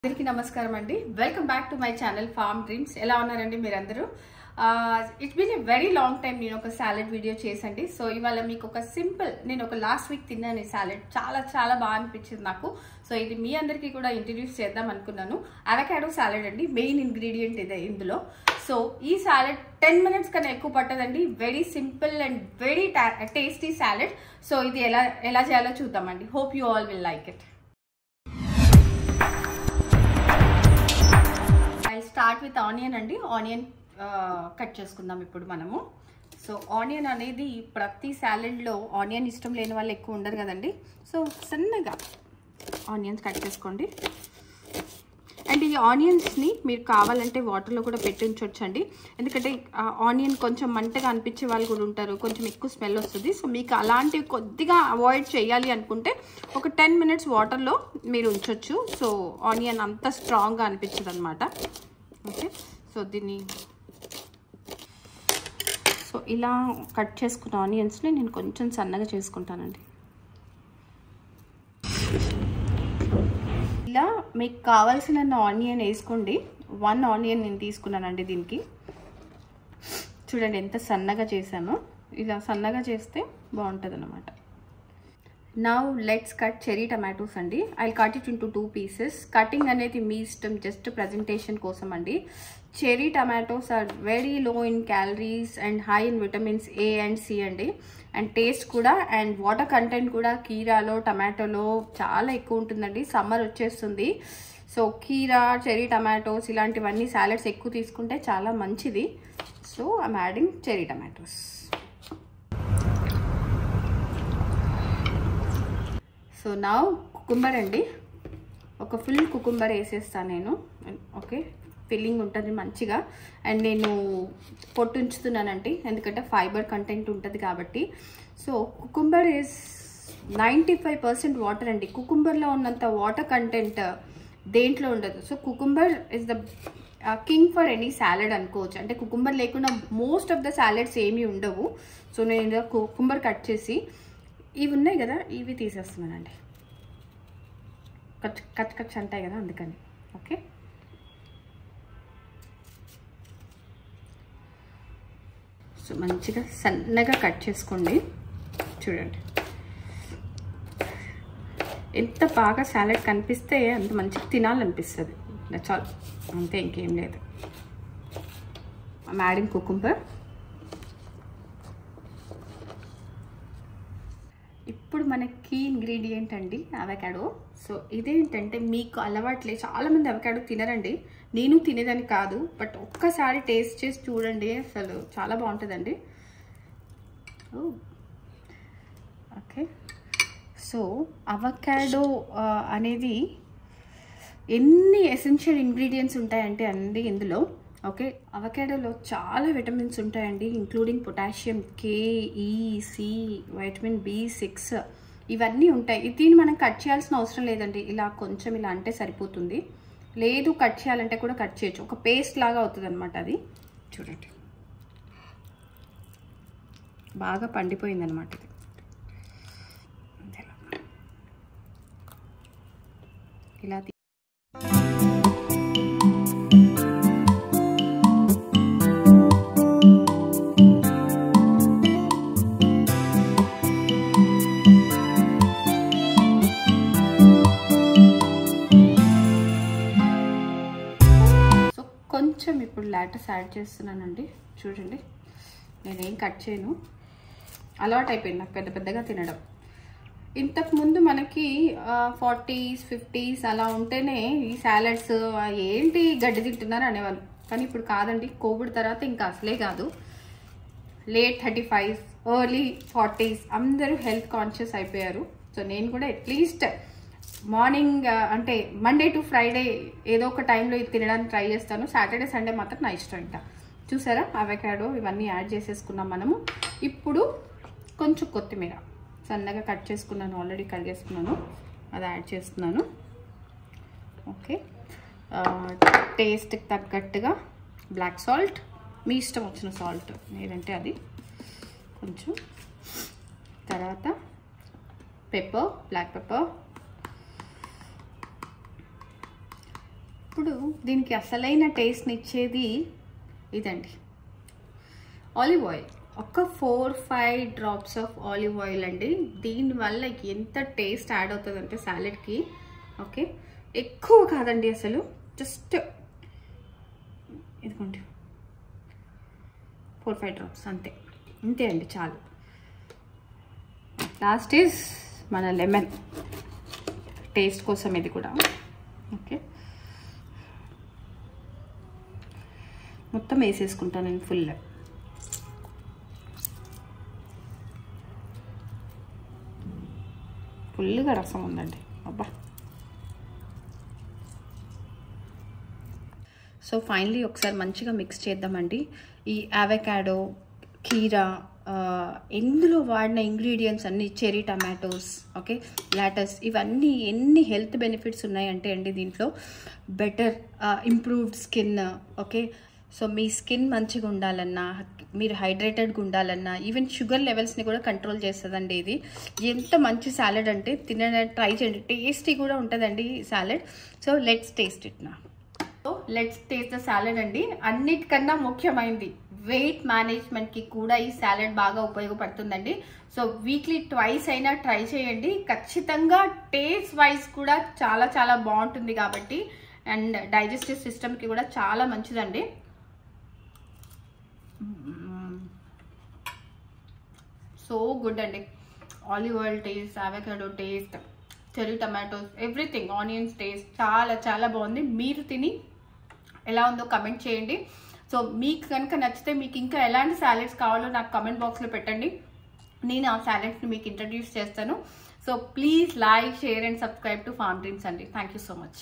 అందరికీ నమస్కారం అండి. Welcome back to my channel farm dreams. ఎలా ఉన్నారండి మీరందరూ? It's been a very long time నేను ఒక సాలెడ్ వీడియో చేసండి. సో ఇవాళ మీకు ఒక సింపుల్, నేను ఒక లాస్ట్ వీక్ తిన్నాను ఈ సాలెడ్, చాలా బాగా అనిపించింది నాకు. సో ఇది మీ అందరికీ కూడా ఇంట్రడ్యూస్ చేద్దాం అనుకున్నాను. అవకాడో సాలెడ్ అండి, మెయిన్ ఇంగ్రీడియంట్ ఇదే ఇందులో. సో ఈ సాలెడ్ 10 minutes కన్నా ఎక్కువ పట్టదండి. Very simple and very tasty salad. So ఇది ఎలా చేయాలో చూద్దామండి. Hope you all will like it. Start with onion అండి. ఆనియన్ కట్ చేసుకుందాం ఇప్పుడు మనము. సో ఆనియన్ అనేది ప్రతి సాలెడ్లో ఆనియన్ ఇష్టం లేని వాళ్ళు ఎక్కువ ఉండరు కదండి. సో సన్నగా ఆనియన్స్ కట్ చేసుకోండి. అండ్ ఈ ఆనియన్స్ని మీరు కావాలంటే వాటర్లో కూడా పెట్టి ఉంచొచ్చండి. ఎందుకంటే ఆనియన్ కొంచెం మంటగా అనిపించే వాళ్ళు కూడా ఉంటారు, కొంచెం ఎక్కువ స్మెల్ వస్తుంది. సో మీకు అలాంటివి కొద్దిగా అవాయిడ్ చేయాలి అనుకుంటే ఒక 10 minutes వాటర్లో మీరు ఉంచొచ్చు. సో ఆనియన్ అంత స్ట్రాంగ్గా అనిపించదు అనమాట. ఓకే, సో దీన్ని ఇలా కట్ చేసుకున్న ఆనియన్స్ని నేను కొంచెం సన్నగా చేసుకుంటానండి. ఇలా మీకు కావాల్సిన ఆనియన్ వేసుకోండి. 1 ఆనియన్ నేను తీసుకున్నానండి దీనికి. చూడండి ఎంత సన్నగా చేశానో. ఇలా సన్నగా చేస్తే బాగుంటుంది అన్నమాట. Now let's cut cherry tomatoes అండి. I cut it into 2 pieces. Cutting అనేది మీ ఇష్టం, జస్ట్ ప్రజెంటేషన్ కోసం అండి. Cherry tomatoes are very low in calories and high in vitamins A and C అండి. అండ్ టేస్ట్ కూడా అండ్ వాటర్ కంటెంట్ కూడా కీరాలో, టమాటోలో చాలా ఎక్కువ ఉంటుందండి. సమ్మర్ వచ్చేస్తుంది. సో కీరా, చెరీ టమాటోస్ ఇలాంటివన్నీ సాలెడ్స్ ఎక్కువ తీసుకుంటే చాలా మంచిది. So I'm adding cherry tomatoes. So నా కుకుంబర్ అండి, ఒక ఫుల్ కుకుంబర్ వేసేస్తాను నేను. ఓకే, ఫిల్లింగ్ ఉంటుంది మంచిగా. అండ్ నేను పొట్టు ఉంచుతున్నానండి, ఎందుకంటే ఫైబర్ కంటెంట్ ఉంటుంది కాబట్టి. సో కుకుంబర్ ఈజ్ 95% వాటర్ అండి. కుకుంబర్లో ఉన్నంత వాటర్ కంటెంట్ దేంట్లో ఉండదు. So cucumber is the king for any salad అనుకోవచ్చు. అంటే కుకుంబర్ లేకుండా మోస్ట్ ఆఫ్ ద సాలెడ్స్ ఏమీ ఉండవు. సో నేను కుకుంబర్ కట్ చేసి ఇవి ఉన్నాయి కదా, ఇవి తీసేస్తున్నానండి. కచ్ అంటాయి కదా, అందుకని. ఓకే, సో మంచిగా సన్నగా కట్ చేసుకోండి. చూడండి ఎంత బాగా సాలెడ్ కనిపిస్తే అంత మంచిగా తినాలనిపిస్తుంది. చాలు, అంతే, ఇంకేం లేదు. I'm adding cucumber. ఇప్పుడు మన కీ ఇంగ్రీడియంట్ అండి అవకాడో. సో ఇదేంటంటే మీకు అలవాట్లే, చాలామంది అవకాడో తినరండి. నేను తినేదని కాదు, బట్ ఒక్కసారి టేస్ట్ చేసి చూడండి, అసలు చాలా బాగుంటుందండి. ఓకే, సో అవకాడో అనేది ఎన్ని ఎసెన్షియల్ ఇంగ్రీడియంట్స్ ఉంటాయంటే అండి ఇందులో. ఓకే, అవకాడోలో చాలా విటమిన్స్ ఉంటాయండి, including potassium, K, E, C, vitamin B6 ఇవన్నీ ఉంటాయి. దీన్ని మనం కట్ చేయాల్సిన అవసరం లేదండి. ఇలా కొంచెం ఇలా అంటే సరిపోతుంది. లేదు కట్ చేయాలంటే కూడా కట్ చేయొచ్చు. ఒక పేస్ట్ లాగా అవుతుంది అనమాట అది. చూడండి బాగా పండిపోయింది అనమాట ఇది. ఇలా కొంచెం ఇప్పుడు లాటస్ యాడ్ చేస్తున్నానండి. చూడండి నేనేం కట్ చేయను, అలవాటు అయిపోయింది నాకు పెద్దగా తినడం. ఇంతకుముందు మనకి 40s 50s అలా ఉంటేనే ఈ సాలెడ్స్ ఏంటి గడ్డి తింటున్నారు అనేవాళ్ళు. కానీ ఇప్పుడు కాదండి. కోవిడ్ తర్వాత ఇంకా అసలే కాదు. లేట్ 35s ఎర్లీ 40s అందరూ హెల్త్ కాన్షియస్ అయిపోయారు. సో నేను కూడా అట్లీస్ట్ మార్నింగ్ అంటే మండే టు ఫ్రైడే ఏదో ఒక టైంలో ఇది తినడానికి ట్రై చేస్తాను. సాటర్డే సండే మాత్రం నా ఇష్టం. ఇంకా చూసారా అవకాడో ఇవన్నీ యాడ్ చేసేసుకున్నాం మనము. ఇప్పుడు కొంచెం కొత్తిమీర సన్నగా కట్ చేసుకున్నాను, ఆల్రెడీ కడిగేసుకున్నాను, అది యాడ్ చేస్తున్నాను. ఓకే, టేస్ట్కి తగ్గట్టుగా బ్లాక్ సాల్ట్, మీ ఇష్టం వచ్చిన సాల్ట్ ఏదంటే అది కొంచెం. తర్వాత పెప్పర్, బ్లాక్ పెప్పర్, ఇప్పుడు దీనికి అసలైన టేస్ట్ని ఇచ్చేది ఇదండి, ఆలివ్ ఆయిల్. ఒక 4-5 డ్రాప్స్ ఆఫ్ ఆలివ్ ఆయిల్ అండి. దీనివల్ల ఎంత టేస్ట్ యాడ్ అవుతుందంటే సాలెడ్కి, ఓకే, ఎక్కువ కాదండి అసలు, జస్ట్ ఇదిగోండి 4-5 డ్రాప్స్ అంతే, అంతే అండి చాలు. లాస్ట్ ఈజ్ మన లెమన్ టేస్ట్ కోసం, ఇది కూడా ఓకే. మొత్తం వేసేసుకుంటాను నేను ఫుల్గా రసం ఉందండి, అబ్బా. సో ఫైనలీ ఒకసారి మంచిగా మిక్స్ చేద్దామండి. ఈ అవకాడో, కీరా, ఇందులో వాడిన ఇంగ్రీడియంట్స్ అన్ని చెరీ టమాటోస్, ఓకే, లాటస్, ఇవన్నీ ఎన్ని హెల్త్ బెనిఫిట్స్ ఉన్నాయంటే అండి దీంట్లో. Better improved skin, okay. So మీ స్కిన్ మంచిగా ఉండాలన్నా, మీరు హైడ్రేటెడ్గా ఉండాలన్నా, ఈవెన్ షుగర్ లెవెల్స్ని కూడా కంట్రోల్ చేస్తుందండి ఇది. ఎంత మంచి సాలెడ్ అంటే ట్రై చేయండి, టేస్టీ కూడా ఉంటుందండి salad. So let's taste it నా. So let's taste the salad అండి. అన్నిటికన్నా ముఖ్యమైనది వెయిట్ మేనేజ్మెంట్కి కూడా ఈ సాలెడ్ బాగా ఉపయోగపడుతుందండి. సో వీక్లీ ట్వైస్ అయినా ట్రై చేయండి ఖచ్చితంగా. టేస్ట్ వైజ్ కూడా చాలా చాలా బాగుంటుంది కాబట్టి, అండ్ డైజెస్టివ్ సిస్టమ్కి కూడా చాలా మంచిదండి. సో గుడ్ అండి. Olive oil taste, avocado taste, cherry tomatoes, everything, onions taste చాలా చాలా బాగుంది. మీరు తిని ఎలా ఉందో కమెంట్ చేయండి. సో మీకు కనుక నచ్చితే మీకు ఇంకా ఎలాంటి సాలెడ్స్ కావాలో నాకు కమెంట్ బాక్స్లో పెట్టండి, నేను ఆ సాలెడ్స్ని మీకు ఇంట్రడ్యూస్ చేస్తాను. So please like, share and subscribe to Farm Dreams అండి. Thank you so much.